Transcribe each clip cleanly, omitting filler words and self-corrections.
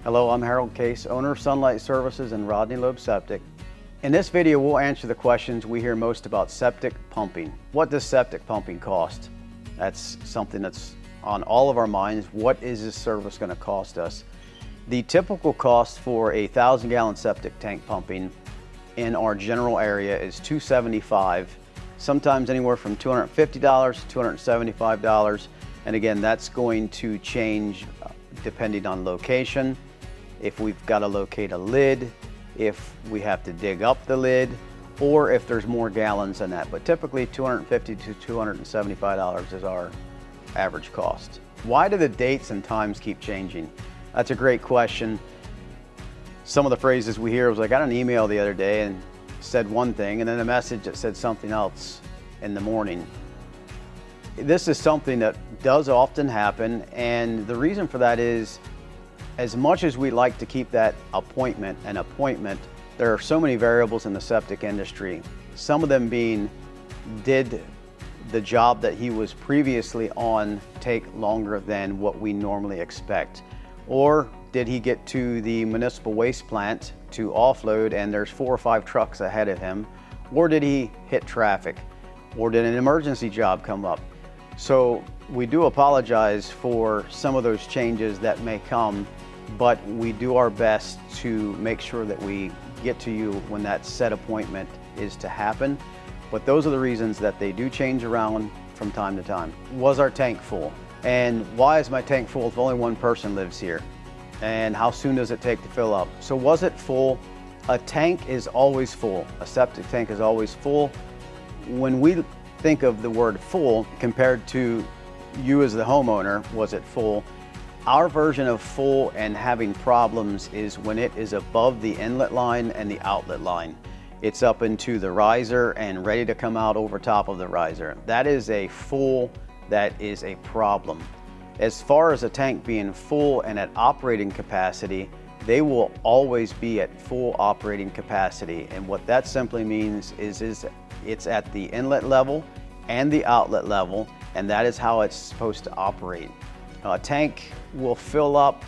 Hello, I'm Harold Case, owner of Sonlight Services and Rodney Loeb Septic. In this video, we'll answer the questions we hear most about septic pumping. What does septic pumping cost? That's something that's on all of our minds. What is this service going to cost us? The typical cost for a 1,000-gallon septic tank pumping in our general area is $275, sometimes anywhere from $250 to $275. And again, that's going to change depending on location, if we've got to locate a lid, if we have to dig up the lid, or if there's more gallons than that. But typically $250 to $275 is our average cost. Why do the dates and times keep changing? That's a great question. Some of the phrases we hear was like, I got an email the other day and said one thing, and then a message that said something else in the morning. This is something that does often happen, and the reason for that is, as much as we like to keep that appointment an appointment, there are so many variables in the septic industry. Some of them being, did the job that he was previously on take longer than what we normally expect? Or did he get to the municipal waste plant to offload and there's 4 or 5 trucks ahead of him? Or did he hit traffic? Or did an emergency job come up? So we do apologize for some of those changes that may come, but we do our best to make sure that we get to you when that set appointment is to happen. But those are the reasons that they do change around from time to time. Was our tank full? And why is my tank full if only one person lives here? And how soon does it take to fill up? So was it full? A tank is always full. A septic tank is always full. When we think of the word full compared to you as the homeowner, was it full? Our version of full and having problems is when it is above the inlet line and the outlet line. It's up into the riser and ready to come out over top of the riser. That is a full, that is a problem. As far as a tank being full and at operating capacity, they will always be at full operating capacity. And what that simply means is it's at the inlet level and the outlet level, and that is how it's supposed to operate. A tank will fill up,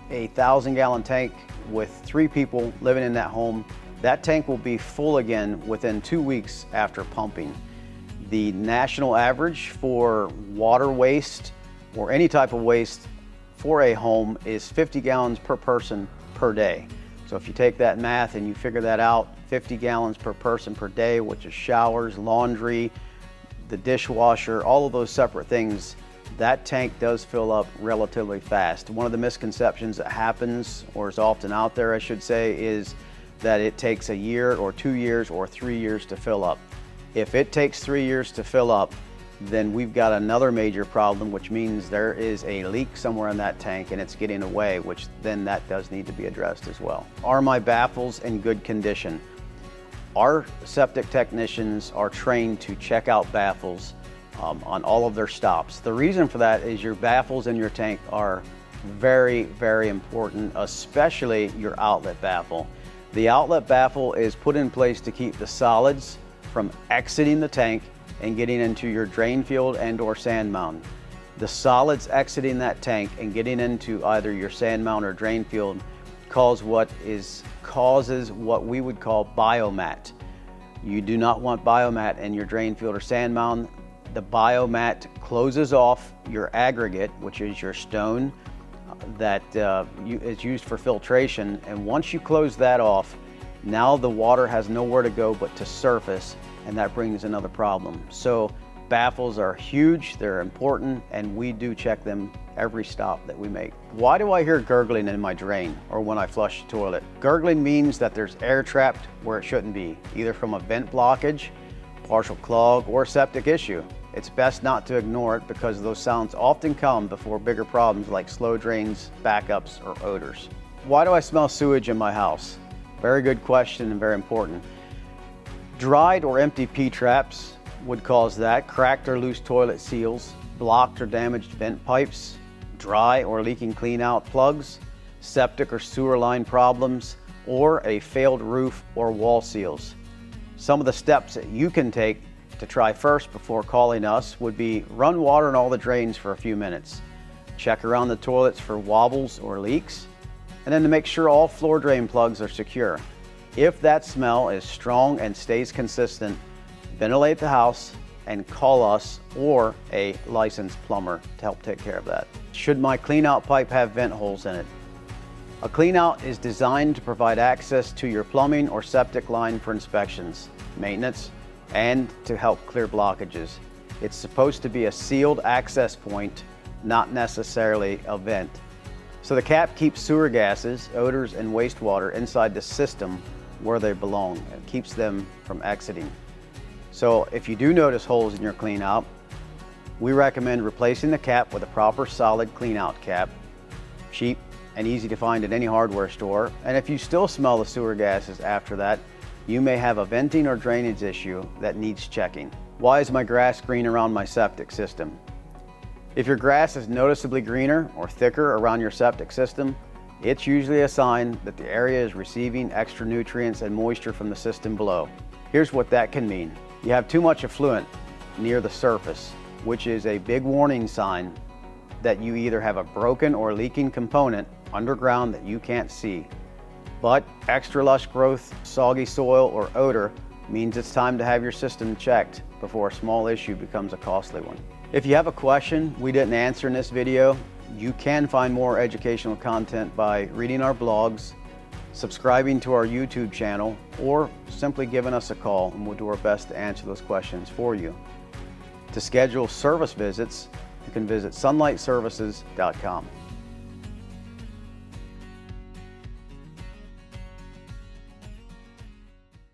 a 1,000-gallon tank with 3 people living in that home. That tank will be full again within 2 weeks after pumping. The national average for water waste or any type of waste for a home is 50 gallons per person per day. So if you take that math and you figure that out, 50 gallons per person per day, which is showers, laundry, the dishwasher, all of those separate things, that tank does fill up relatively fast. One of the misconceptions that happens, or is often out there I should say, is that it takes a year or 2 years or 3 years to fill up. If it takes 3 years to fill up, then we've got another major problem, which means there is a leak somewhere in that tank and it's getting away, which then that does need to be addressed as well. Are my baffles in good condition? Our septic technicians are trained to check out baffles on all of their stops. The reason for that is your baffles in your tank are very, very important, especially your outlet baffle. The outlet baffle is put in place to keep the solids from exiting the tank and getting into your drain field and or sand mound. The solids exiting that tank and getting into either your sand mound or drain field causes what we would call biomat. You do not want biomat in your drain field or sand mound. The biomat closes off your aggregate, which is your stone that is used for filtration. And once you close that off, now the water has nowhere to go but to surface, and that brings another problem. So baffles are huge, they're important, and we do check them every stop that we make. Why do I hear gurgling in my drain or when I flush the toilet? Gurgling means that there's air trapped where it shouldn't be, either from a vent blockage, partial clog, or septic issue. It's best not to ignore it because those sounds often come before bigger problems like slow drains, backups, or odors. Why do I smell sewage in my house? Very good question and very important. Dried or empty P-traps would cause that. Cracked or loose toilet seals, blocked or damaged vent pipes, dry or leaking clean out plugs, septic or sewer line problems, or a failed roof or wall seals. Some of the steps that you can take to try first before calling us would be run water in all the drains for a few minutes. Check around the toilets for wobbles or leaks. And then to make sure all floor drain plugs are secure. If that smell is strong and stays consistent, ventilate the house and call us or a licensed plumber to help take care of that. Should my clean out pipe have vent holes in it? A clean out is designed to provide access to your plumbing or septic line for inspections, maintenance, and to help clear blockages. It's supposed to be a sealed access point, not necessarily a vent. So the cap keeps sewer gases, odors, and wastewater inside the system where they belong. It keeps them from exiting. So if you do notice holes in your clean out, we recommend replacing the cap with a proper solid clean out cap, cheap and easy to find at any hardware store. And if you still smell the sewer gases after that, you may have a venting or drainage issue that needs checking. Why is my grass green around my septic system? If your grass is noticeably greener or thicker around your septic system, it's usually a sign that the area is receiving extra nutrients and moisture from the system below. Here's what that can mean. You have too much effluent near the surface, which is a big warning sign that you either have a broken or leaking component underground that you can't see. But extra lush growth, soggy soil, or odor means it's time to have your system checked before a small issue becomes a costly one. If you have a question we didn't answer in this video, you can find more educational content by reading our blogs, subscribing to our YouTube channel, or simply giving us a call and we'll do our best to answer those questions for you. To schedule service visits, you can visit sonlightservices.com.